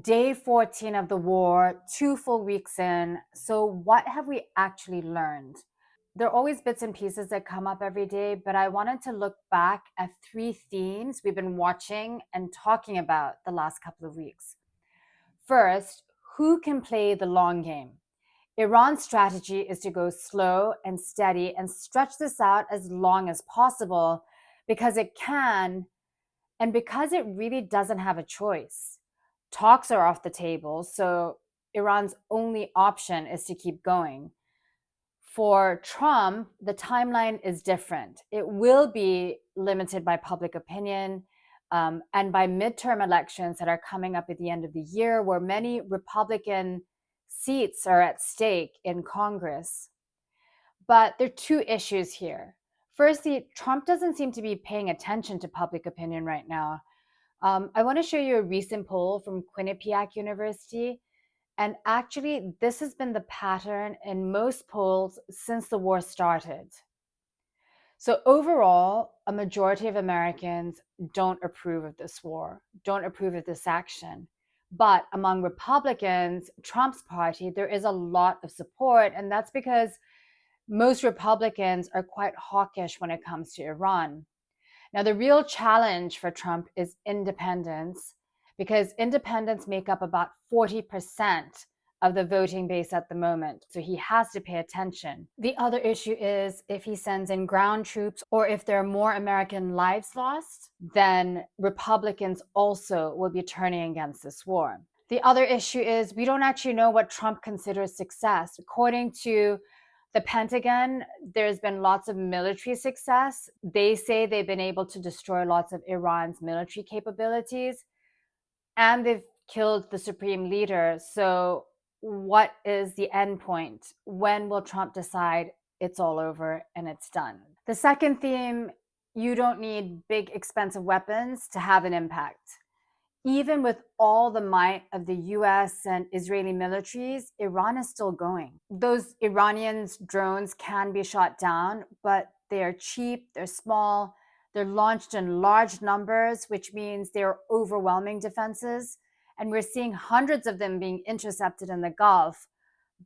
Day 14 of the war, 2 full weeks in. So, what have we actually learned? There are always bits and pieces that come up every day, but I wanted to look back at three themes we've been watching and talking about the last couple of weeks. First, who can play the long game? Iran's strategy is to go slow and steady and stretch this out as long as possible because it can and because it really doesn't have a choice. Talks are off the table, so Iran's only option is to keep going. For Trump, the timeline is different. It will be limited by public opinion and by midterm elections that are coming up at the end of the year, where many Republican seats are at stake in Congress. But there are two issues here. Firstly, Trump doesn't seem to be paying attention to public opinion right now. I want to show you a recent poll from Quinnipiac University. And actually, this has been the pattern in most polls since the war started. So, overall, a majority of Americans don't approve of this war, don't approve of this action. But among Republicans, Trump's party, there is a lot of support. And that's because most Republicans are quite hawkish when it comes to Iran. Now, the real challenge for Trump is independence, because independents make up about 40% of the voting base at the moment. So he has to pay attention. The other issue is if he sends in ground troops or if there are more American lives lost, then Republicans also will be turning against this war. The other issue is we don't actually know what Trump considers success. According to the Pentagon, there's been lots of military success. They say they've been able to destroy lots of Iran's military capabilities, and they've killed the supreme leader. So, what is the end point? When will Trump decide it's all over and it's done? The second theme, you don't need big, expensive weapons to have an impact. Even with all the might of the US and Israeli militaries, Iran is still going. Those Iranians' drones can be shot down, but they are cheap, they're small, they're launched in large numbers, which means they're overwhelming defenses. And we're seeing hundreds of them being intercepted in the Gulf.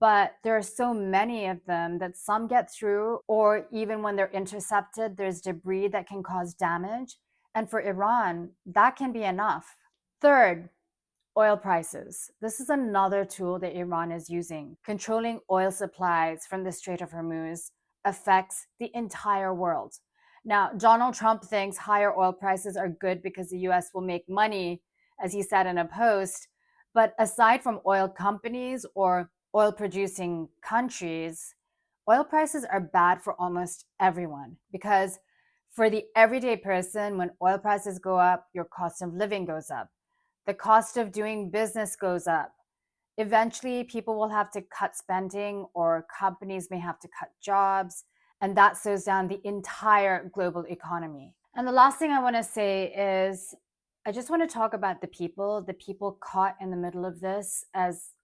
But there are so many of them that some get through, or even when they're intercepted, there's debris that can cause damage. And for Iran, that can be enough. Third, oil prices. This is another tool that Iran is using. Controlling oil supplies from the Strait of Hormuz affects the entire world. Now, Donald Trump thinks higher oil prices are good because the US will make money, as he said in a post. But aside from oil companies or oil producing countries, oil prices are bad for almost everyone because for the everyday person, when oil prices go up, your cost of living goes up. The cost of doing business goes up. Eventually, people will have to cut spending, or companies may have to cut jobs, and that slows down the entire global economy. And the last thing I want to say is I just want to talk about the people caught in the middle of this, as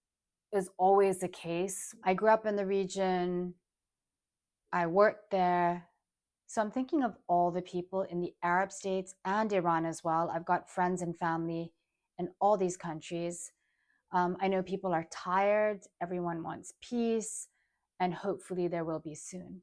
is always the case. I grew up in the region, I worked there. So I'm thinking of all the people in the Arab states and Iran as well. I've got friends and family in all these countries. I know people are tired, everyone wants peace, and hopefully there will be soon.